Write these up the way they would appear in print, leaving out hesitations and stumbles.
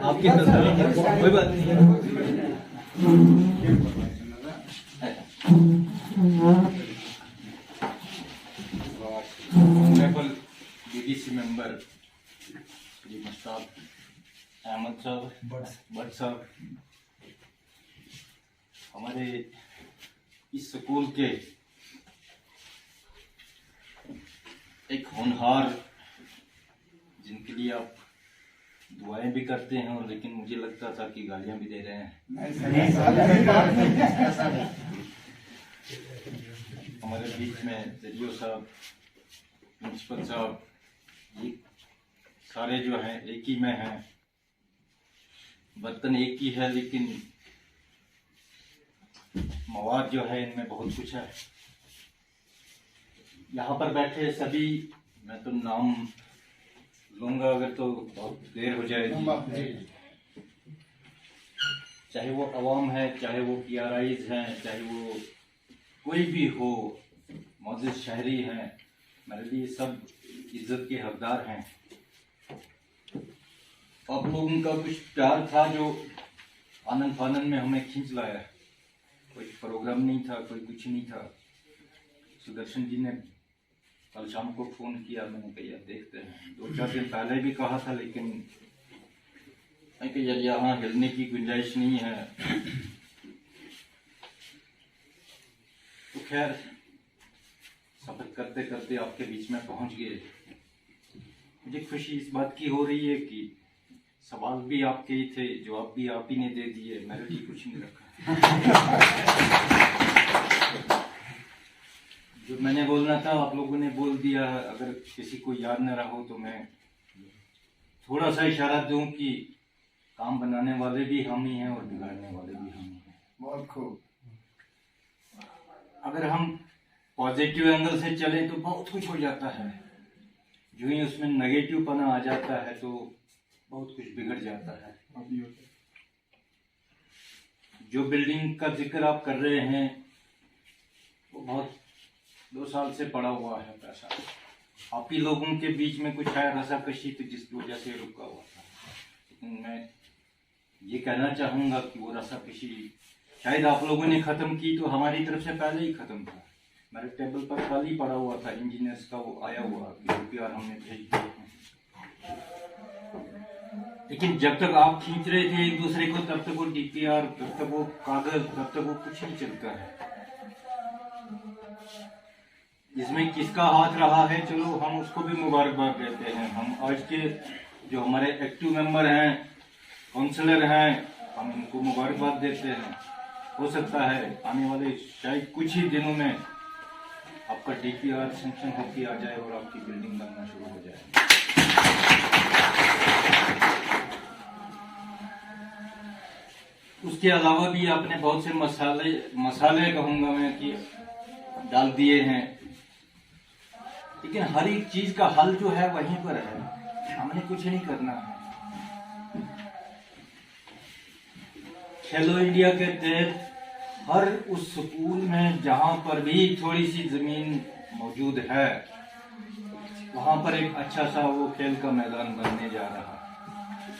आपकी कोई बात नहीं। Honourable BDC member Shri Mushtaq Ahmad sahab Bhat sahab, हमारे इस स्कूल के एक होनहार, जिनके लिए आप दुआएं भी करते हैं, और लेकिन मुझे लगता था कि गालियां भी दे रहे हैं। हमारे बीच में जरियो साहब, प्रिंसिपल साहब, ये सारे जो हैं एक ही में हैं, बर्तन एक ही है, लेकिन मवाद जो है इनमें बहुत कुछ है। यहाँ पर बैठे सभी, मैं तो नाम लूंगा अगर तो बहुत देर हो जाएगी, चाहे वो अवाम है, चाहे वो PRIs हैं, चाहे वो कोई भी हो, मौजूद शहरी हैं, मेरे लिए सब इज्जत के हकदार हैं। आप लोगों का कुछ प्यार था जो आनंद फानंद में हमें खींच लाया। कोई प्रोग्राम नहीं था, कोई कुछ नहीं था। सुदर्शन जी ने कल शाम को फोन किया, मैंने कहा यार देखते हैं, 2-4 दिन पहले भी कहा था, लेकिन मैं कहा यार यहाँ हिलने की गुंजाइश नहीं है। तो खैर सफर करते करते आपके बीच में पहुंच गए। मुझे खुशी इस बात की हो रही है कि सवाल भी आपके ही थे, जवाब भी आप ही ने दे दिए, मेरे लिए कुछ नहीं रखा। जो मैंने बोलना था आप लोगों ने बोल दिया। अगर किसी को याद न रहो तो मैं थोड़ा सा इशारा दूं कि काम बनाने वाले भी हम ही हैं और बिगाड़ने वाले भी हम ही हैं। बहुत खूब। अगर हम पॉजिटिव एंगल से चलें तो बहुत कुछ हो जाता है, जो ही उसमें नेगेटिव पना आ जाता है तो बहुत कुछ बिगड़ जाता है। जो बिल्डिंग का जिक्र आप कर रहे हैं वो बहुत 2 साल से पड़ा हुआ है पैसा। आप ही लोगों के बीच में कुछ है रसाकशी, तो जिस वजह से रुका हुआ था। लेकिन मैं ये कहना चाहूँगा कि वो रसाकशी शायद आप लोगों ने ख़त्म की तो हमारी तरफ से पहले ही ख़त्म था। मेरे टेबल पर खाली पड़ा हुआ था इंजीनियर्स का, वो आया हुआ DPR हमने भेज दिए हैं। लेकिन जब तक आप खींच रहे थे एक दूसरे को, तब तक वो DPR, तब तक वो कागज, तब तक वो कुछ नहीं चलता है। इसमें किसका हाथ रहा है, चलो हम उसको भी मुबारकबाद देते हैं। हम आज के जो हमारे एक्टिव मेंबर हैं, काउंसलर हैं, हम उनको मुबारकबाद देते हैं। हो सकता है आने वाले शायद कुछ ही दिनों में आपका DPR सैंक्शन होके आ जाए और आपकी बिल्डिंग बनना शुरू हो जाए। उसके अलावा भी आपने बहुत से मसाले कहूँगा मैं कि डाल दिए हैं, लेकिन हर एक चीज का हल जो है वहीं पर है, हमने कुछ नहीं करना है। खेलो इंडिया के तहत हर उस स्कूल में जहां पर भी थोड़ी सी जमीन मौजूद है, वहां पर एक अच्छा सा वो खेल का मैदान बनने जा रहा है।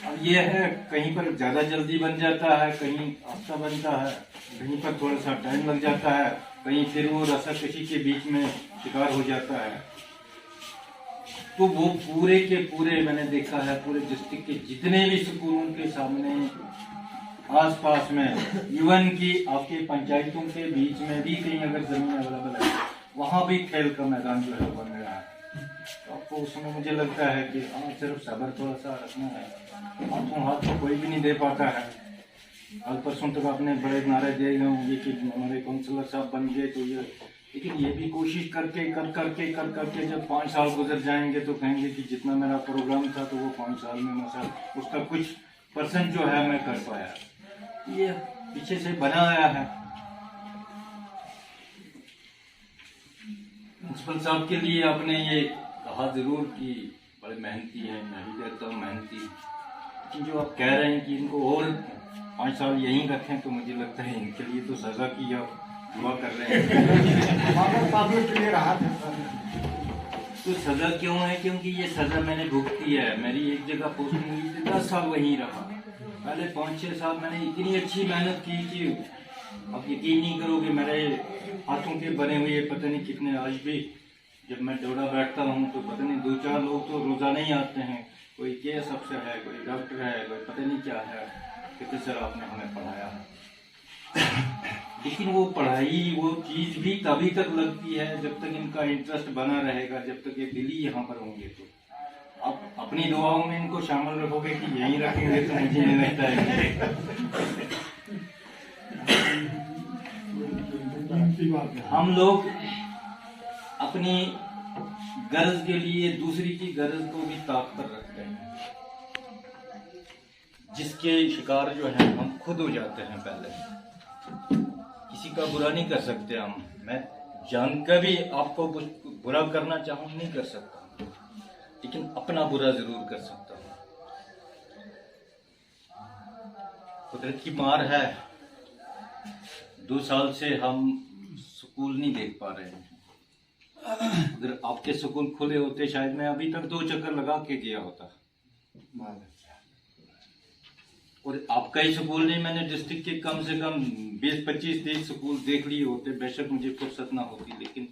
अब ये है, कहीं पर ज्यादा जल्दी बन जाता है, कहीं अच्छा बनता है, कहीं पर थोड़ा सा टाइम लग जाता है, कहीं फिर वो रस्साकशी के बीच में शिकार हो जाता है। तो वो पूरे के पूरे मैंने देखा है, पूरे डिस्ट्रिक्ट के जितने भी स्कूलों के सामने आसपास में, इवन की आपके पंचायतों के बीच में भी कहीं अगर जमीन अवेलेबल है, वहां भी खेल का मैदान जो है बन रहा है। तो आपको उसमें मुझे लगता है कि सिर्फ सब्र थोड़ा सा रखना है। हाथों हाथ तो कोई भी नहीं दे पाता है। कल परसों तक आपने बड़े नारे दे गए होंगे कि हमारे काउंसलर साहब बन गए तो ये, लेकिन ये भी कोशिश करके कर करके जब 5 साल गुजर जाएंगे तो कहेंगे कि जितना मेरा प्रोग्राम था तो वो 5 साल में मसा उसका कुछ % जो है मैं कर पाया। ये पीछे से बना आया है। प्रिंसिपल साहब के लिए आपने ये कहा जरूर कि बड़े मेहनती हैं, मैं भी कहता हूँ मेहनती, लेकिन जो आप कह रहे हैं कि इनको और 5 साल यहीं रखें, तो मुझे लगता है इनके लिए तो सजा की आप दुआ कर रहे हैं। तो सजा क्यों है? क्योंकि ये सजा मैंने भुगती है। मेरी एक जगह पोस्टिंग हुई थी, 10 साल वहीं रहा। पहले 5-6 साल मैंने इतनी अच्छी मेहनत की कि अब यकीन नहीं करोगे, मेरे हाथों के बने हुए पता नहीं कितने आज भी जब मैं दौड़ा बैठता हूँ तो पता नहीं 2-4 लोग तो रोजाना ही आते हैं। कोई केएस अफसर है, कोई डॉक्टर है, कोई पता नहीं क्या है, कहते सर आपने हमें पढ़ाया है। लेकिन वो पढ़ाई, वो चीज भी तभी तक लगती है जब तक इनका इंटरेस्ट बना रहेगा, जब तक ये दिली यहाँ पर होंगे। तो आप अपनी दुआओं में इनको शामिल रखोगे कि यहीं रखेंगे तो मुझे नहीं लगता है। हम लोग अपनी गरज के लिए दूसरी की गरज को भी ताक पर रखते हैं, जिसके शिकार जो है हम खुद हो जाते हैं। पहले किसी का बुरा नहीं कर सकते हम, मैं जानकर भी आपको बुरा करना चाहूँ नहीं कर सकता, लेकिन अपना बुरा जरूर कर सकता हूँ। कुदरत की मार है। 2 साल से हम स्कूल नहीं देख पा रहे हैं। अगर आपके स्कूल खुले होते शायद मैं अभी तक 2 चक्कर लगा के गया होता। और आपका ही स्कूल नहीं, मैंने डिस्ट्रिक्ट के कम से कम 20-25-30 स्कूल देख लिए होते। बेशक मुझे फुर्सत ना होती, लेकिन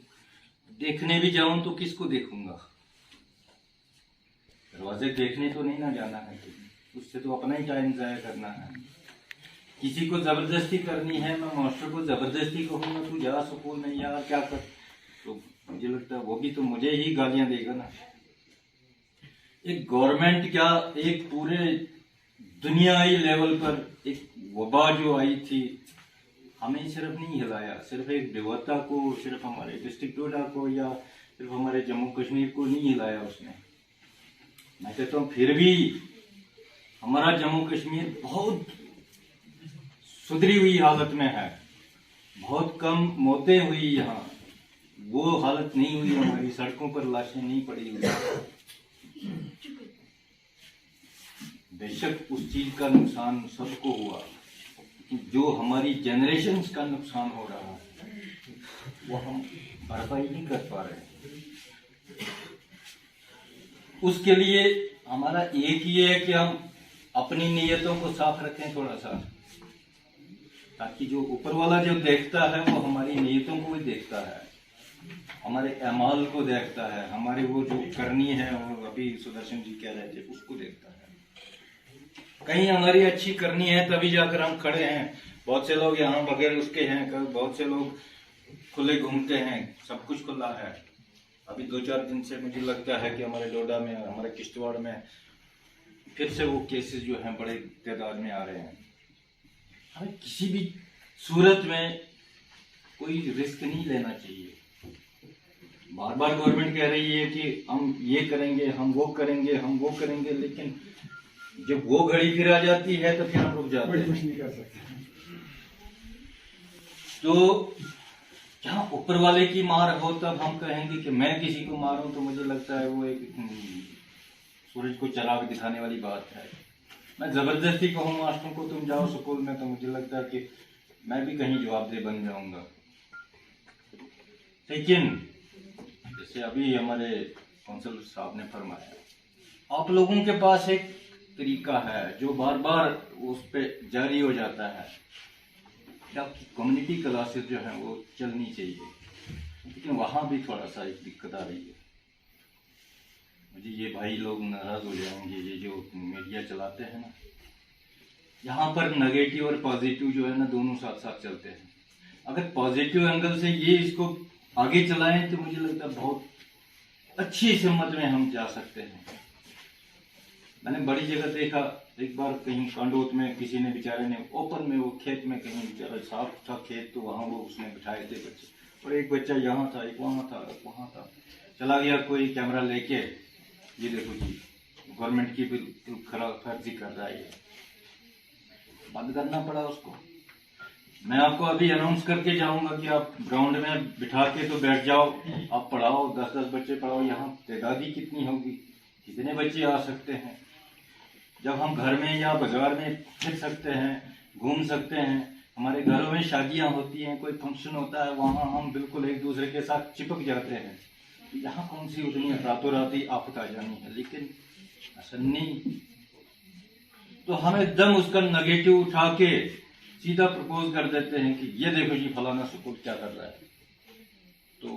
देखने भी जाऊं तो किसको देखूंगा? दरवाजे देखने तो नहीं ना जाना है, उससे तो अपना ही टाइम जाया करना है। किसी को जबरदस्ती करनी है, मैं मास्टर को जबरदस्ती कहूंगा तू जा स्कूल में यार क्या कर, तो मुझे लगता है वो भी तो मुझे ही गालियां देगा ना। एक गवर्नमेंट क्या, एक पूरे दुनियाई लेवल पर एक वबा जो आई थी, हमें सिर्फ नहीं हिलाया, सिर्फ एक देवता को, सिर्फ हमारे डिस्ट्रिक्ट डोडा को या सिर्फ हमारे जम्मू कश्मीर को नहीं हिलाया उसने। मैं कहता हूँ फिर भी हमारा जम्मू कश्मीर बहुत सुधरी हुई हालत में है। बहुत कम मौतें हुई यहाँ, वो हालत नहीं हुई हमारी, सड़कों पर लाशें नहीं पड़ी हुई। बेशक उस चीज का नुकसान सबको हुआ, जो हमारी जनरेशन का नुकसान हो रहा है वो हम भरपाई नहीं कर पा रहे। उसके लिए हमारा एक ही है कि हम अपनी नीयतों को साफ रखें थोड़ा सा, ताकि जो ऊपर वाला जो देखता है वो हमारी नीयतों को भी देखता है, हमारे अमाल को देखता है, हमारे वो जो करनी है, वो अभी सुदर्शन जी कह रहे थे उसको देखता है। कहीं हमारी अच्छी करनी है तभी जाकर हम खड़े हैं। बहुत से लोग यहाँ बगैर उसके हैं, बहुत से लोग खुले घूमते हैं, सब कुछ खुला है। अभी 2-4 दिन से मुझे लगता है कि हमारे डोडा में, हमारे किश्तवाड़ में फिर से वो केसेस जो हैं बड़े तादाद में आ रहे हैं। हमें किसी भी सूरत में कोई रिस्क नहीं लेना चाहिए। बार बार गवर्नमेंट कह रही है कि हम ये करेंगे, हम वो करेंगे, हम वो करेंगे, लेकिन जब वो घड़ी फिर आ जाती है तो फिर हम रुक जाते हैं, कुछ नहीं कर सकते। तो जहाँ ऊपर वाले की मार हो तब हम कहेंगे कि मैं किसी को मारूं, तो मुझे लगता है वो एक सूरज को चराग दिखाने वाली बात है। मैं जबरदस्ती कहूँ मास्टरों को तुम जाओ स्कूल में, तो मुझे लगता है कि मैं भी कहीं जवाबदेह बन जाऊंगा। लेकिन जैसे अभी हमारे काउंसिलर साहब ने फरमाया, आप लोगों के पास एक तरीका है जो बार बार उस पे जारी हो जाता है कि आपकी कम्युनिटी क्लासेस जो है वो चलनी चाहिए, लेकिन वहां भी थोड़ा सा एक दिक्कत आ रही है। मुझे ये भाई लोग नाराज हो जाएंगे, ये जो मीडिया चलाते हैं ना, यहाँ पर नेगेटिव और पॉजिटिव जो है ना दोनों साथ साथ चलते हैं। अगर पॉजिटिव एंगल से ये इसको आगे चलाएं तो मुझे लगता है बहुत अच्छी समझ में हम जा सकते हैं। मैंने बड़ी जगह देखा, एक बार कहीं कांडोत में किसी ने बेचारे ने ओपन में वो खेत में कहीं बेचारा साफ था खेत, तो वहाँ वो उसने बिठाए थे बच्चे, और एक बच्चा यहाँ था, एक वहाँ था, वहाँ था। चला गया कोई कैमरा लेके, ये देखो जी गवर्नमेंट की बिल्कुल खराब फर्जी कर रहा है, बंद करना पड़ा उसको। मैं आपको अभी अनाउंस करके जाऊंगा कि आप ग्राउंड में बिठा के तो बैठ जाओ, आप पढ़ाओ, 10-10 बच्चे पढ़ाओ। यहाँ तादादी कितनी होगी, कितने बच्चे आ सकते हैं? जब हम घर में या बाजार में फिर सकते हैं, घूम सकते हैं, हमारे घरों में शादियां होती हैं, कोई फंक्शन होता है, वहाँ हम बिल्कुल एक दूसरे के साथ चिपक जाते हैं। यहाँ कौन सी उतनी रातों रात ही आफत आ जानी है, लेकिन ऐसा नहीं। तो हम एकदम उसका नेगेटिव उठा के सीधा प्रपोज कर देते हैं कि ये देखो जी फलाना स्कूल क्या कर रहा है। तो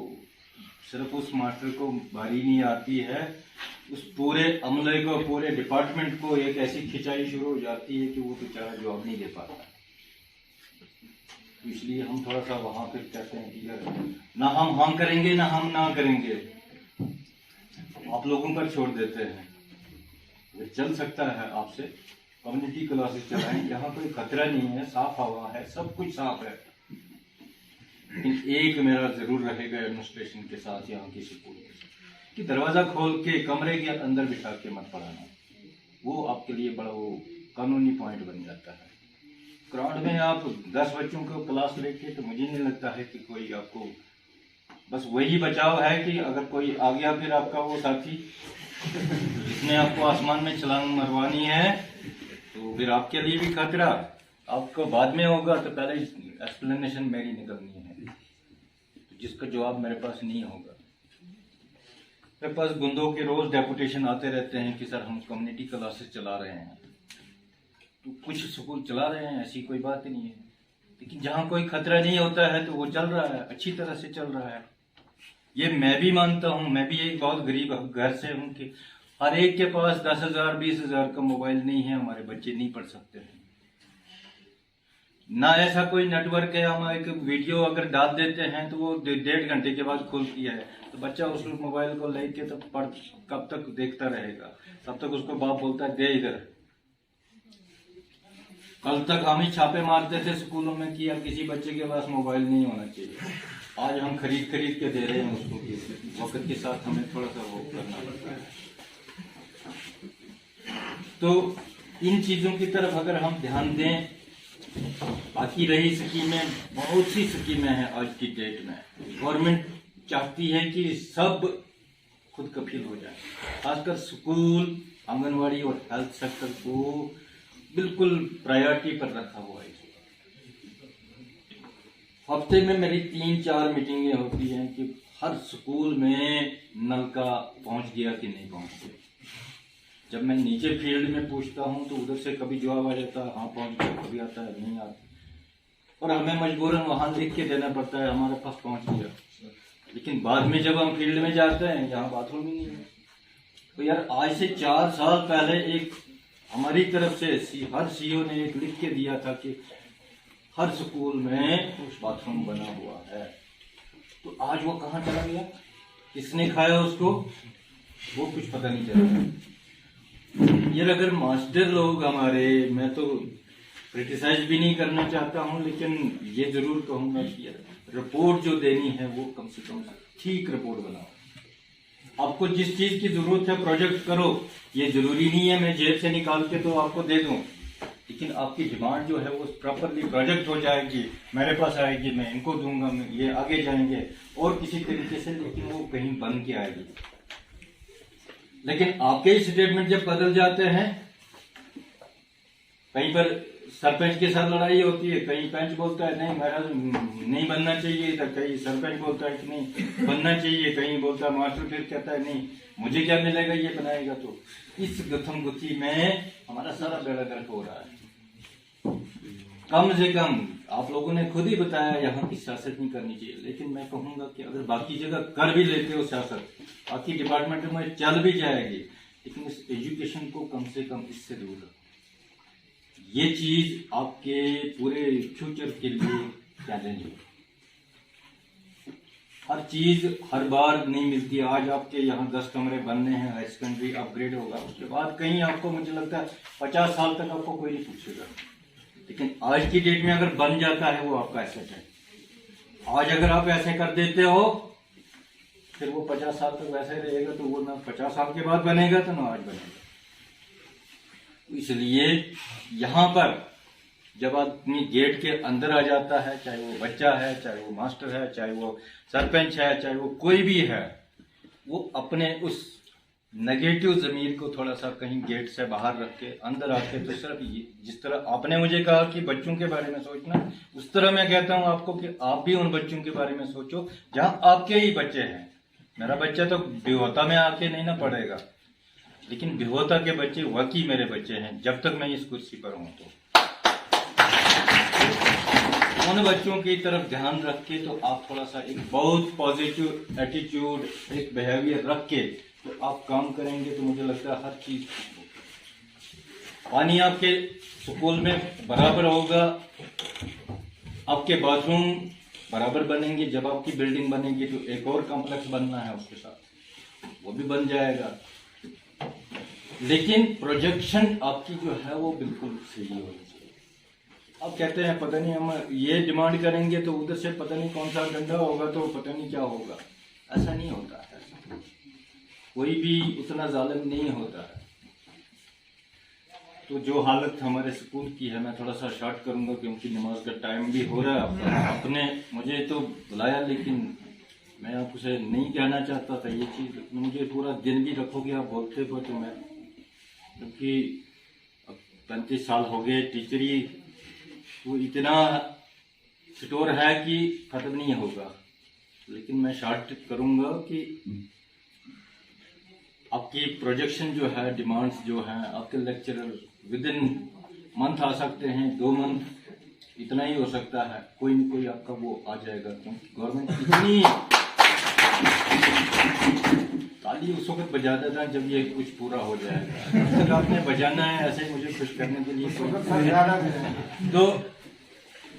सिर्फ उस मास्टर को बारी नहीं आती है, उस पूरे अमले को, पूरे डिपार्टमेंट को एक ऐसी खिंचाई शुरू हो जाती है कि वो बेचारा जवाब नहीं दे पाता। तो इसलिए हम थोड़ा सा वहां पे कहते हैं कि यार ना हम हाँ करेंगे ना हम ना करेंगे, आप लोगों पर छोड़ देते हैं। अगर चल सकता है आपसे कम्युनिटी क्लासेस चलाएं, यहाँ कोई खतरा नहीं है, साफ हवा है, सब कुछ साफ है। लेकिन एक मेरा जरूर रहेगा एडमिनिस्ट्रेशन के साथ, यहाँ की स्कूल के साथ, कि दरवाजा खोल के कमरे के अंदर बिठा के मत पढ़ाना। वो आपके लिए बड़ा वो कानूनी पॉइंट बन जाता है। क्राउड में आप 10 बच्चों को क्लास लेके, तो मुझे नहीं लगता है कि कोई आपको, बस वही बचाव है कि अगर कोई आ गया फिर आपका वो साथी जिसने आपको आसमान में छलांग मरवानी है, तो फिर आपके लिए भी खतरा। आपको बाद में होगा, तो पहले एक्सप्लेनेशन मेरी निकलनी है, तो जिसका जवाब मेरे पास नहीं होगा। मेरे पास गुंदों के रोज डेपुटेशन आते रहते हैं कि सर हम कम्युनिटी क्लासेस चला रहे हैं, तो कुछ स्कूल चला रहे हैं, ऐसी कोई बात नहीं है। लेकिन जहाँ कोई खतरा नहीं होता है तो वो चल रहा है, अच्छी तरह से चल रहा है। ये मैं भी मानता हूँ, मैं भी एक बहुत गरीब घर से हूँ कि हर एक के पास 10,000 20,000 का मोबाइल नहीं है, हमारे बच्चे नहीं पढ़ सकते हैं ना, ऐसा कोई नेटवर्क है। हम एक वीडियो अगर डाल देते हैं तो वो 1.5 घंटे के बाद खुलती है, तो बच्चा उस मोबाइल को लेके तो पढ़ कब तक देखता रहेगा, तब तक उसको बाप बोलता है दे इधर। कल तक हम ही छापे मारते थे स्कूलों में कि यार किसी बच्चे के पास मोबाइल नहीं होना चाहिए, आज हम खरीद के दे रहे हैं उसको। वक्त के साथ हमें थोड़ा सा वो करना पड़ता है। तो इन चीजों की तरफ अगर हम ध्यान दें, बाकी रही स्कीमें, बहुत सी स्कीमें हैं आज की डेट में। गवर्नमेंट चाहती है कि सब खुद कफील हो जाए, खासकर स्कूल, आंगनवाड़ी और हेल्थ सेक्टर को बिल्कुल प्रायोरिटी पर रखा हुआ है। हफ्ते में मेरी 3-4 मीटिंगें होती हैं कि हर स्कूल में नल का पहुंच गया कि नहीं पहुंच गया। जब मैं नीचे फील्ड में पूछता हूं तो उधर से कभी जवाब आ जाता है हाँ पहुंच गया, कभी आता है नहीं आता, और हमें मजबूरन वहां लिख के देना पड़ता है हमारे पास पहुंच गया। लेकिन बाद में जब हम फील्ड में जाते हैं, यहाँ बाथरूम ही नहीं है। तो यार आज से 4 साल पहले एक हमारी तरफ से हर सीईओ ने एक लिख के दिया था कि हर स्कूल में बाथरूम बना हुआ है, तो आज वो कहाँ चला गया, किसने खाया उसको, वो कुछ पता नहीं चला। यार अगर मास्टर लोग हमारे, मैं तो क्रिटिसाइज भी नहीं करना चाहता हूँ, लेकिन ये जरूर कहूंगा कि यार रिपोर्ट जो देनी है वो कम से कम ठीक रिपोर्ट बनाओ। आपको जिस चीज की जरूरत है प्रोजेक्ट करो, ये जरूरी नहीं है मैं जेब से निकाल के तो आपको दे दूं, लेकिन आपकी डिमांड जो है वो प्रॉपरली प्रोजेक्ट हो जाएगी, मेरे पास आएगी, मैं इनको दूंगा, ये आगे जाएंगे और किसी तरीके से, लेकिन वो कहीं बन के आएगी। लेकिन आपके स्टेटमेंट जब बदल जाते हैं, कहीं पर सरपंच के साथ लड़ाई होती है, कहीं पंच बोलता है नहीं महाराज नहीं बनना चाहिए इधर, कहीं सरपंच बोलता है कि नहीं बनना चाहिए, कहीं बोलता है मास्टर फिर कहता है नहीं मुझे क्या मिलेगा ये बनाएगा। तो इस गथम गुथी में हमारा सारा बेड़ा गर्क हो रहा है। कम से कम आप लोगों ने खुद ही बताया यहाँ की सियासत नहीं करनी चाहिए, लेकिन मैं कहूंगा कि अगर बाकी जगह कर भी लेते हो सियासत, बाकी डिपार्टमेंट में चल भी जाएगी, लेकिन इस एजुकेशन को कम से कम इससे दूर रखो। ये चीज आपके पूरे फ्यूचर के लिए चैलेंज है। हर चीज हर बार नहीं मिलती। आज आपके यहाँ 10 कमरे बनने हैं, हाई सेकेंडरी अपग्रेड होगा, उसके बाद कहीं आपको मुझे लगता है 50 साल तक आपको कोई नहीं पूछेगा। लेकिन आज की डेट में अगर बन जाता है वो आपका एसेट है। आज अगर आप ऐसे कर देते हो फिर वो 50 साल तक वैसे रहेगा, तो वो ना 50 साल के बाद बनेगा तो ना आज बनेगा। इसलिए यहाँ पर जब आदमी गेट के अंदर आ जाता है, चाहे वो बच्चा है, चाहे वो मास्टर है, चाहे वो सरपंच है, चाहे वो कोई भी है, वो अपने उस नेगेटिव जमीर को थोड़ा सा कहीं गेट से बाहर रख के अंदर आके, तो सिर्फ जिस तरह आपने मुझे कहा कि बच्चों के बारे में सोचना, उस तरह मैं कहता हूँ आपको कि आप भी उन बच्चों के बारे में सोचो जहाँ आपके ही बच्चे हैं। मेरा बच्चा तो बिहोता में आके नहीं ना पढ़ेगा, लेकिन बिहोता के बच्चे वाकई मेरे बच्चे हैं जब तक मैं इस कुर्सी पर हूं। तो उन बच्चों की तरफ ध्यान रख के तो आप थोड़ा सा एक बहुत पॉजिटिव एटीट्यूड, एक बिहेवियर रख के तो आप काम करेंगे तो मुझे लगता है हर चीज। पानी आपके स्कूल में बराबर होगा, आपके बाथरूम बराबर बनेंगे। जब आपकी बिल्डिंग बनेगी तो एक और कॉम्प्लेक्स बनना है उसके साथ, वो भी बन जाएगा। लेकिन प्रोजेक्शन आपकी जो है वो बिल्कुल सही होनी चाहिए। आप कहते हैं पता नहीं हम ये डिमांड करेंगे तो उधर से पता नहीं कौन सा डंडा होगा तो पता नहीं क्या होगा। ऐसा नहीं होता है, कोई भी उतना जालिम नहीं होता है। तो जो हालत हमारे स्कूल की है, मैं थोड़ा सा शॉर्ट करूंगा क्योंकि नमाज का टाइम भी हो रहा है। आपने मुझे तो बुलाया लेकिन मैं आपसे नहीं कहना चाहता था ये चीज़। मुझे पूरा दिन भी रखोगे आप बोलते हो तो मैं, क्योंकि अब 35 साल हो गए टीचरी, तो इतना स्टोर है कि ख़त्म नहीं होगा। लेकिन मैं शॉर्ट करूंगा कि आपकी प्रोजेक्शन जो है, डिमांड्स जो हैं, आपके लेक्चरर विद इन मंथ आ सकते हैं, 2 मंथ इतना ही हो सकता है, कोई न कोई आपका वो आ जाएगा। क्योंकि गवर्नमेंट इतनी ताली उस वक्त बजाता था जब ये कुछ पूरा हो जाएगा। जब तक आपने बजाना है ऐसे मुझे खुश करने के लिए तो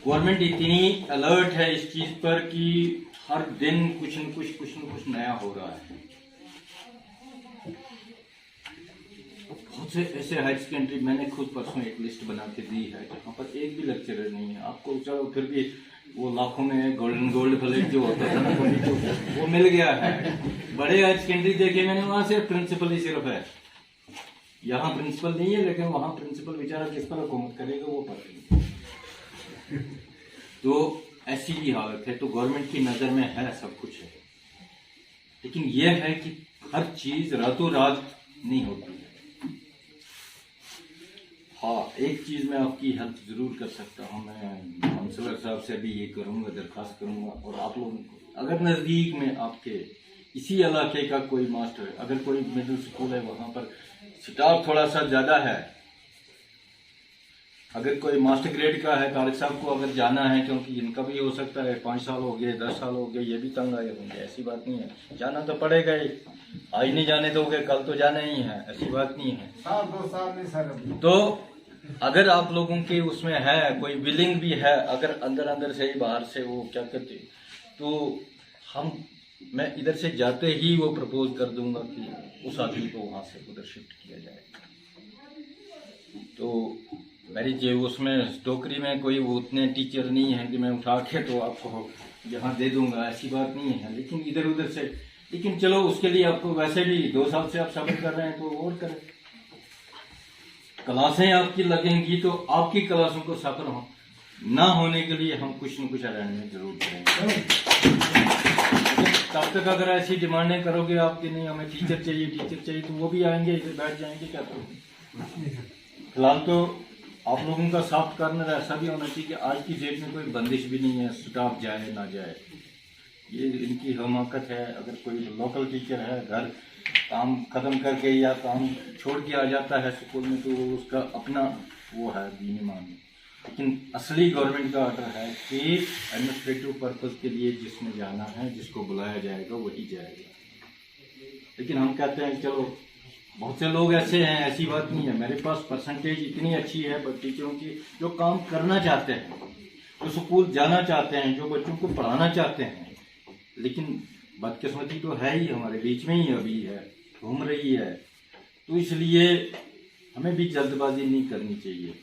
गवर्नमेंट इतनी अलर्ट है इस चीज पर कि हर दिन कुछ न कुछ नया हो रहा है। बहुत से ऐसे हायर सेकेंडरी, मैंने खुद परसों एक लिस्ट बना के दी है जहाँ पर एक भी लेक्चरर नहीं है। आपको चलो फिर भी वो लाखों में गोल्ड प्लेट जो होता था ना वो मिल गया है। बड़े हायर सेकेंडरी देखे मैंने, वहाँ सिर्फ प्रिंसिपल ही सिर्फ है। यहाँ प्रिंसिपल नहीं है, लेकिन वहाँ प्रिंसिपल बेचारा किस पर हुकूमत करेगा वो पता नहीं। तो ऐसी भी हालत है। तो गवर्नमेंट की नज़र में है सब कुछ है, लेकिन यह है कि हर चीज़ रातों रात नहीं होती है। हाँ, एक चीज़ मैं आपकी हेल्प ज़रूर कर सकता हूँ। मैं काउंसलर साहब से भी ये करूँगा, दरख्वास्त करूँगा। और आप लोगों को अगर नज़दीक में आपके इसी इलाके का कोई मास्टर, अगर कोई मिडिल स्कूल है वहाँ पर स्टाफ थोड़ा सा ज़्यादा है, अगर कोई मास्टर ग्रेड का है, तारिक साहब को अगर जाना है, क्योंकि इनका भी हो सकता है 5 साल हो गए, 10 साल हो गए, ये भी तंग आए होंगे। ऐसी बात नहीं है, जाना तो पड़ेगा ही। आज नहीं जाने दोगे कल तो जाना ही है, ऐसी बात नहीं है। 2 साल नहीं सर। तो अगर आप लोगों के उसमें है, कोई विलिंग भी है, अगर अंदर से ही बाहर से वो क्या कहते, तो मैं इधर से जाते ही वो प्रपोज कर दूंगा कि उस आदमी को वहाँ से उधर शिफ्ट किया जाए। तो मेरी जो उसमें टोकरी में कोई वो उतने टीचर नहीं है कि मैं उठा के तो आपको यहाँ दे दूंगा, ऐसी बात नहीं है। लेकिन इधर उधर से, लेकिन चलो उसके लिए आपको वैसे भी 2 साल से आप सब्र कर रहे हैं तो और करें। क्लासें आपकी लगेंगी तो आपकी क्लासों को सफर ना होने के लिए हम कुछ न कुछ अरेंजमेंट जरूर करेंगे। तब तक अगर ऐसी डिमांडें करोगे आपके, नहीं हमें टीचर चाहिए, तो वो भी आएंगे इधर बैठ जाएंगे, क्या करोगे। फिलहाल तो आप लोगों का सॉफ्ट कॉर्नर ऐसा भी होना चाहिए कि आज की डेट में कोई बंदिश भी नहीं है, स्टाफ जाए ना जाए, ये इनकी हमाकत है। अगर कोई लोकल टीचर है, घर काम खत्म करके या काम छोड़ के आ जाता है स्कूल में, तो उसका अपना वो है दीनी मान। लेकिन असली गवर्नमेंट का ऑर्डर है कि एडमिनिस्ट्रेटिव पर्पस के लिए जिसमें जाना है, जिसको बुलाया जाएगा वही जाएगा। लेकिन हम कहते हैं चलो, बहुत से लोग ऐसे हैं, ऐसी बात नहीं है। मेरे पास परसेंटेज इतनी अच्छी है टीचरों की जो काम करना चाहते हैं, जो स्कूल जाना चाहते हैं, जो बच्चों को पढ़ाना चाहते हैं। लेकिन बदकिस्मती तो है ही, हमारे बीच में ही अभी है, घूम रही है। तो इसलिए हमें भी जल्दबाजी नहीं करनी चाहिए।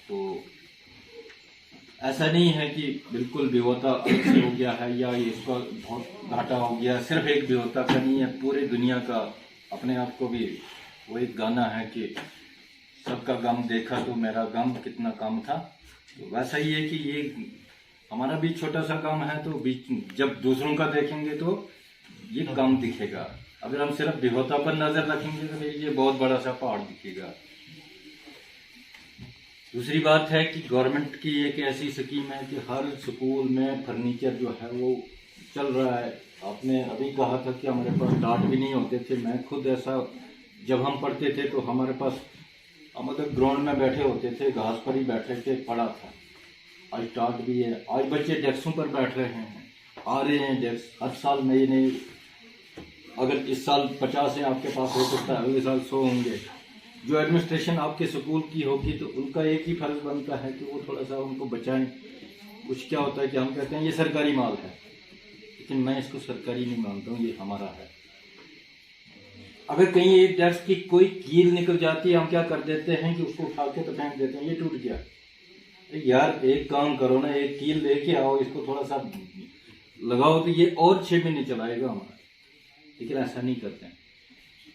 तो ऐसा नहीं है कि बिल्कुल बेहोता अलग से हो गया है या इसका बहुत घाटा हो गया। सिर्फ एक बेहोता का नहीं है, पूरे दुनिया का अपने आप को भी। वो एक गाना है कि सबका गम देखा तो मेरा गम कितना कम था। तो वैसा ही है कि ये हमारा भी छोटा सा काम है, तो जब दूसरों का देखेंगे तो ये कम दिखेगा। अगर हम सिर्फ बेहोता पर नजर रखेंगे तो ये बहुत बड़ा सा पहाड़ दिखेगा। दूसरी बात है कि गवर्नमेंट की एक ऐसी स्कीम है कि हर स्कूल में फर्नीचर जो है वो चल रहा है। आपने अभी कहा था कि हमारे पास टाट भी नहीं होते थे। मैं खुद ऐसा, जब हम पढ़ते थे तो हमारे पास, हम अगर ग्राउंड में बैठे होते थे, घास पर ही बैठे थे, पढ़ा था। आज टाट भी है, आज बच्चे डेस्कों पर बैठ रहे हैं, आ रहे हैं डेस्क हर साल नए नए। अगर इस साल 50 हैं आपके पास, हो सकता है अगले साल 100 होंगे। जो एडमिनिस्ट्रेशन आपके स्कूल की होगी तो उनका एक ही फर्ज बनता है कि वो थोड़ा सा उनको बचाएं। कुछ क्या होता है कि हम कहते हैं ये सरकारी माल है, लेकिन मैं इसको सरकारी नहीं मानता हूँ, ये हमारा है। अगर कहीं एक डेस्क की कोई कील निकल जाती है, हम क्या कर देते हैं कि उसको उठा के तो फेंक देते हैं, ये टूट गया। यार एक काम करो ना, एक कील लेके आओ, इसको थोड़ा सा लगाओ तो ये और 6 महीने चलाएगा हमारा, लेकिन ऐसा नहीं करते हैं।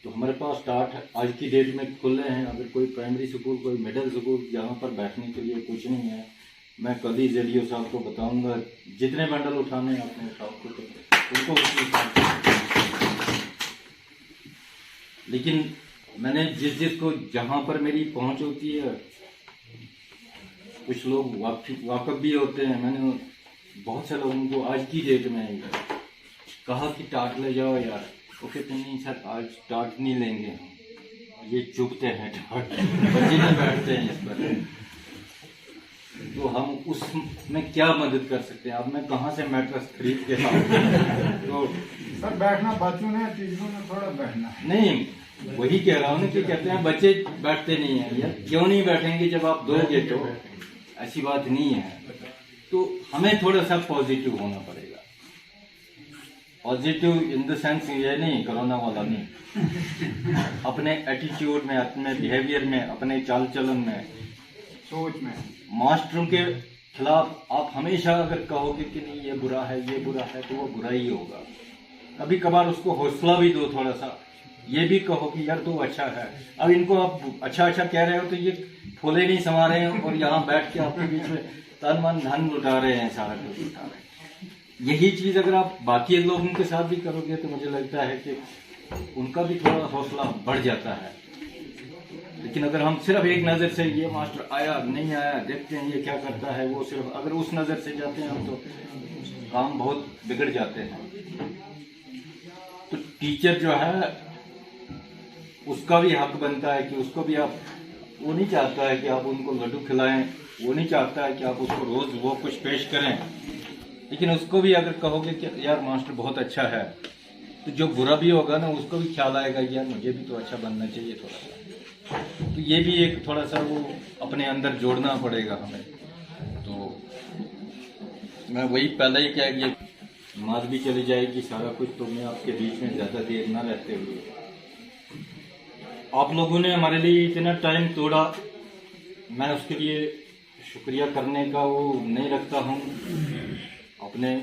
तो हमारे पास स्टार्ट आज की डेट में खुले हैं। अगर कोई प्राइमरी स्कूल, कोई मिडिल स्कूल, जहाँ पर बैठने के लिए कुछ नहीं है, मैं कल ही जेडीओ साहब को बताऊंगा, जितने बंडल उठाने हैं अपने उठाओ को, उनको उसी हिसाब से। लेकिन मैंने जिसको जहाँ पर मेरी पहुँच होती है, कुछ लोग वाकफ भी होते हैं, मैंने बहुत से लोगों को आज की डेट में कहा कि टाट ले जाओ यार, वो कहते नहीं सर आज टाट नहीं लेंगे हम, ये चुभते हैं टाट, बच्चे नहीं बैठते हैं इस पर। तो हम उसमें क्या मदद कर सकते हैं? अब मैं कहाँ से मैट्रेस खरीद के लाऊं? तो सर बैठना बच्चों ने, टीचरों ने थोड़ा बैठना नहीं, वही कह रहा हूँ ना कि कहते हैं बच्चे बैठते नहीं है यार, क्यों नहीं बैठेंगे जब आप दोगे तो? ऐसी बात नहीं है। तो हमें थोड़ा सा पॉजिटिव होना पड़ेगा। पॉजिटिव इन द सेंस ये नहीं कोरोना वाला नहीं, अपने एटीट्यूड में, अपने बिहेवियर में, अपने चाल चलन में, सोच में। मास्टरों के खिलाफ आप हमेशा अगर कहोगे कि नहीं ये बुरा है, ये बुरा है, तो वो बुरा ही होगा। कभी कभार उसको हौसला भी दो थोड़ा सा, ये भी कहो कि यार तो अच्छा है। अब इनको आप अच्छा अच्छा कह रहे हो तो ये फूले नहीं समा रहे हैं और यहाँ बैठ के आपके बीच में तन मन धन लुटा रहे हैं, सारा कुछ लुटा रहे हैं। यही चीज अगर आप बाकी लोगों के साथ भी करोगे तो मुझे लगता है कि उनका भी थोड़ा हौसला बढ़ जाता है। लेकिन अगर हम सिर्फ एक नजर से ये मास्टर आया नहीं आया देखते हैं ये क्या करता है, वो सिर्फ अगर उस नजर से जाते हैं हम तो काम बहुत बिगड़ जाते हैं। तो टीचर जो है उसका भी हक बनता है कि उसको भी आप, वो नहीं चाहता है कि आप उनको लड्डू खिलाएं, वो नहीं चाहता है कि आप उसको रोज वो कुछ पेश करें, लेकिन उसको भी अगर कहोगे कि यार मास्टर बहुत अच्छा है, तो जो बुरा भी होगा ना उसको भी ख्याल आएगा यार मुझे भी तो अच्छा बनना चाहिए थोड़ा सा। तो ये भी एक थोड़ा सा वो अपने अंदर जोड़ना पड़ेगा हमें। तो मैं वही पहले ही क्या, ये नमाज भी चली जाएगी सारा कुछ, तो मैं आपके बीच में ज़्यादा देर ना रहते हुए, आप लोगों ने हमारे लिए इतना टाइम तोड़ा, मैं उसके लिए शुक्रिया करने का वो नहीं रखता हूँ। अपना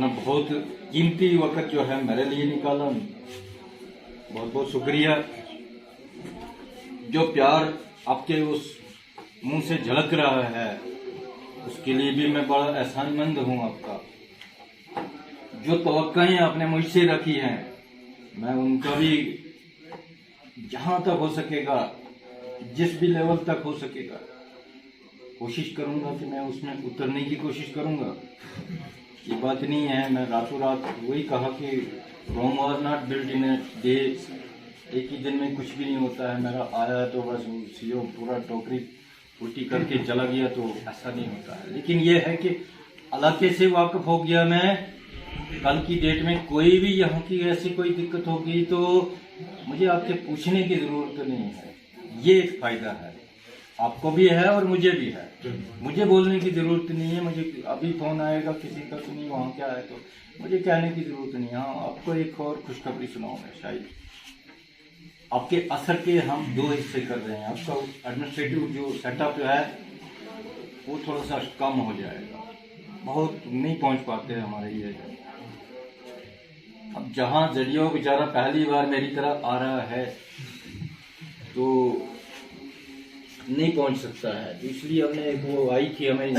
बहुत कीमती वक्त जो है मेरे लिए निकाला, बहुत बहुत शुक्रिया। जो प्यार आपके उस मुंह से झलक रहा है उसके लिए भी मैं बड़ा एहसानमंद हूँ आपका। जो तवक्काएं आपने मुझसे रखी हैं मैं उनका भी जहां तक हो सकेगा, जिस भी लेवल तक हो सकेगा, कोशिश करूंगा कि मैं उसमें उतरने की कोशिश करूंगा। ये बात नहीं है मैं रातों रात, वही कहा कि Rome was not built in a day, एक ही दिन में कुछ भी नहीं होता है। मेरा आया तो बस सीओ पूरा टोकरी उल्टी करके चला गया, तो ऐसा नहीं होता है। लेकिन ये है कि इलाके से वाकिफ हो गया मैं, कल की डेट में कोई भी यहाँ की ऐसी कोई दिक्कत होगी तो मुझे आपके पूछने की जरूरत नहीं है। ये एक फायदा है, आपको भी है और मुझे भी है। मुझे बोलने की जरूरत नहीं है, मुझे अभी फोन आएगा किसी का तो नहीं वहाँ क्या है, तो मुझे कहने की जरूरत नहीं है। हाँ, आपको एक और खुशखबरी सुनाऊंगा शायद। आपके असर के हम 2 हिस्से कर रहे हैं। आपका एडमिनिस्ट्रेटिव जो सेटअप है वो थोड़ा सा कम हो जाएगा, बहुत नहीं पहुंच पाते हैं हमारे ये। अब जहां जरियो बेचारा पहली बार मेरी तरह आ रहा है तो नहीं पहुंच सकता है, तो इसलिए हमने एक वो आई थी, हमें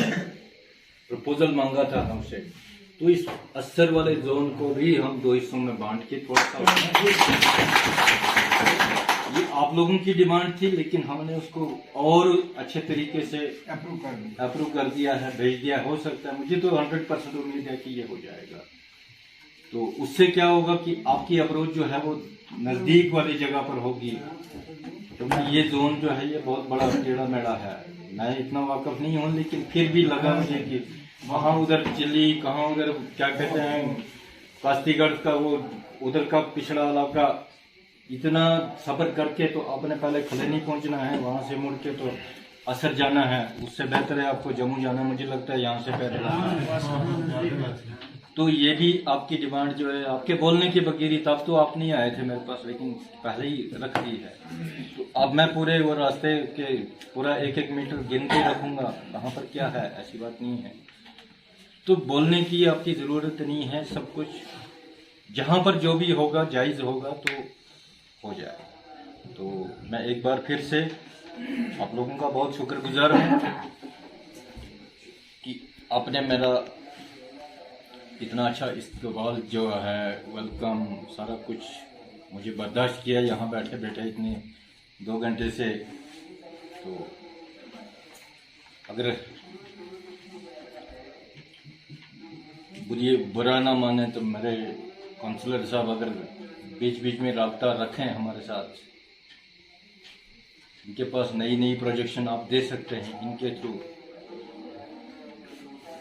प्रपोजल मांगा था हमसे, तो इस असर वाले जोन को भी हम 2 हिस्सों में बांट के थोड़ा सा ये आप आप लोगों की डिमांड थी, लेकिन हमने उसको और अच्छे तरीके से अप्रूव कर दिया है, भेज दिया। हो सकता है, मुझे तो 100% उम्मीद है कि ये हो जाएगा। तो उससे क्या होगा कि आपकी अप्रोच जो है वो नजदीक वाली जगह पर होगी, क्योंकि ये जोन जो है ये बहुत बड़ा टेढ़ा मेढ़ा है। मैं इतना वाकफ नहीं हूँ, लेकिन फिर भी लगा मुझे कि वहाँ उधर चिल्ली, कहाँ उधर क्या कहते हैं कास्तीगढ़ का वो उधर का पिछड़ा इलाका, इतना सफर करके तो आपने पहले खलेनी पहुंचना है, वहां से मुड़ के तो असर जाना है। उससे बेहतर है आपको जम्मू जाना, मुझे लगता है यहाँ से पैदल। तो ये भी आपकी डिमांड जो है, आपके बोलने की बगैर, तब तो आप नहीं आए थे मेरे पास, लेकिन पहले ही रख दी है। तो अब मैं पूरे वो रास्ते के पूरा 1-1 मीटर गिन के रखूंगा कहाँ पर क्या है, ऐसी बात नहीं है। तो बोलने की आपकी ज़रूरत नहीं है, सब कुछ जहाँ पर जो भी होगा जायज़ होगा तो हो जाए। तो मैं एक बार फिर से आप लोगों का बहुत शुक्रगुजार हूँ कि आपने मेरा इतना अच्छा इस्तकबाल जो है, वेलकम, सारा कुछ मुझे बर्दाश्त किया यहाँ बैठे बैठे इतने 2 घंटे से। तो अगर बुरा ना माने तो मेरे काउंसलर साहब अगर बीच बीच में राब्ता रखें हमारे साथ, इनके पास नई नई प्रोजेक्शन आप दे सकते हैं इनके थ्रू।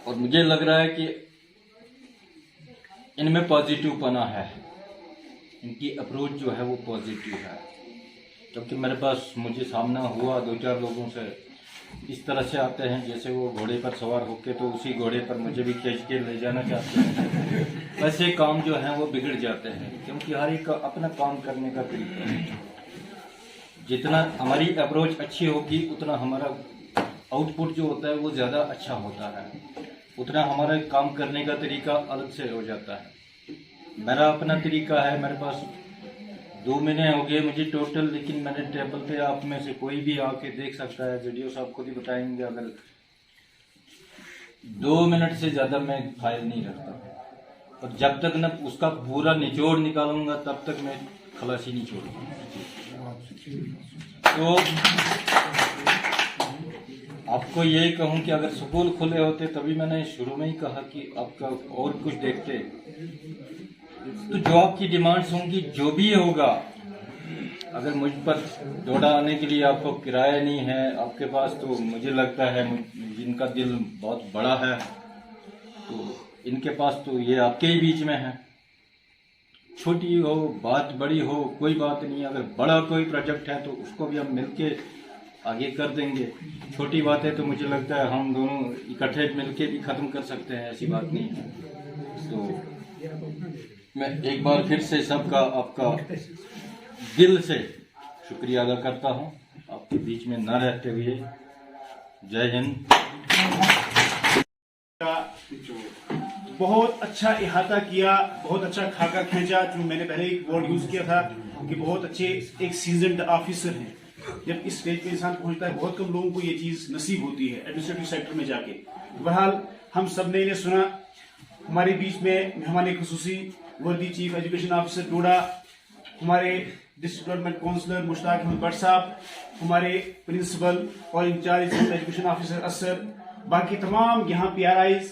और मुझे लग रहा है कि इनमें पॉजिटिव पना है, इनकी अप्रोच जो है वो पॉजिटिव है। क्योंकि मेरे पास मुझे सामना हुआ 2-4 लोगों से, इस तरह से आते हैं जैसे वो घोड़े पर सवार होके तो उसी घोड़े पर मुझे भी खींच के ले जाना चाहते हैं। वैसे काम जो है वो बिगड़ जाते हैं, क्योंकि हर एक का अपना काम करने का तरीका है। जितना हमारी अप्रोच अच्छी होगी उतना हमारा आउटपुट जो होता है वो ज़्यादा अच्छा होता है, उतना हमारा काम करने का तरीका अलग से हो जाता है। मेरा अपना तरीका है, मेरे पास 2 महीने हो गए मुझे टोटल, लेकिन मैंने टेबल पे आप में से कोई भी आके देख सकता है, वीडियो साहब खुद ही बताएंगे, अगर 2 मिनट से ज़्यादा मैं फाइल नहीं रखता। और जब तक न उसका पूरा निचोड़ निकालूंगा तब तक मैं खलासी नहीं छोड़ूंगा। तो आपको यही कहूं कि अगर स्कूल खुले होते, तभी मैंने शुरू में ही कहा कि आपका और कुछ देखते, तो जो आपकी डिमांड्स होंगी, जो भी होगा, अगर मुझ पर डोडा आने के लिए आपको किराया नहीं है आपके पास, तो मुझे लगता है जिनका दिल बहुत बड़ा है तो इनके पास तो ये आपके ही बीच में है। छोटी हो बात, बड़ी हो, कोई बात नहीं। अगर बड़ा कोई प्रोजेक्ट है तो उसको भी हम मिलके आगे कर देंगे। छोटी बातें तो मुझे लगता है हम दोनों इकट्ठे मिलके भी खत्म कर सकते हैं, ऐसी बात नहीं है। तो मैं एक बार फिर से सबका आपका दिल से शुक्रिया अदा करता हूं, आपके बीच में न रहते हुए। जय हिंद। बहुत अच्छा इहाता किया, बहुत अच्छा खाका खींचा। जो मैंने पहले एक वर्ड यूज किया था कि बहुत अच्छे एक सीजन्ड ऑफिसर हैं। जब इस स्टेज पे इंसान पहुंचता है, बहुत कम लोगों को ये चीज नसीब होती है एडमिनिस्ट्रेटिव सेक्टर में जाके। बहरहाल हम सब ने सुना, हमारे बीच में मेहमान खुसूसी वर्दी चीफ एजुकेशन ऑफिसर डोडा, हमारे district development councillor Mushtaq Ahmad Bhat sahab, हमारे प्रिंसिपल और इंचार्ज एजुकेशन ऑफिसर असर, बाकी तमाम यहाँ PRIs,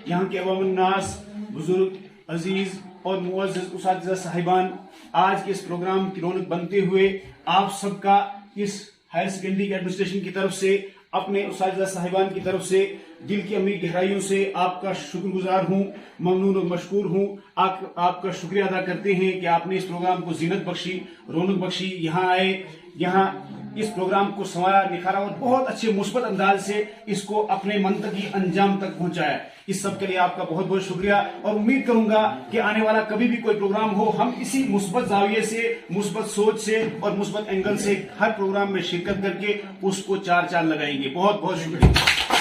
यहाँ के अवाम-उन-नास, बुजुर्ग, अजीज और मुअज़्ज़िज़ उस्ताद साहिबान, आज के इस प्रोग्राम की रौनक बनते हुए आप सबका इस हायर सेकेंडरी एडमिनिस्ट्रेशन की तरफ से, अपने उस्ताद साहिबान की तरफ से दिल की अमीर गहराइयों से आपका शुक्रगुजार हूँ, ममनून और मशकूर हूँ। आपका शुक्रिया अदा करते हैं कि आपने इस प्रोग्राम को जीनत बख्शी, रौनक बख्शी, यहाँ आए, यहाँ इस प्रोग्राम को संवारा, निखारा और बहुत अच्छे मुस्बत अंदाज से इसको अपने मंतकी अंजाम तक पहुंचाया। इस सब के लिए आपका बहुत बहुत शुक्रिया। और उम्मीद करूंगा कि आने वाला कभी भी कोई प्रोग्राम हो, हम इसी मुस्बत जाविये से, मुस्बत सोच से और मुस्बत एंगल से हर प्रोग्राम में शिरकत करके उसको 4 चांद लगाएंगे। बहुत बहुत शुक्रिया।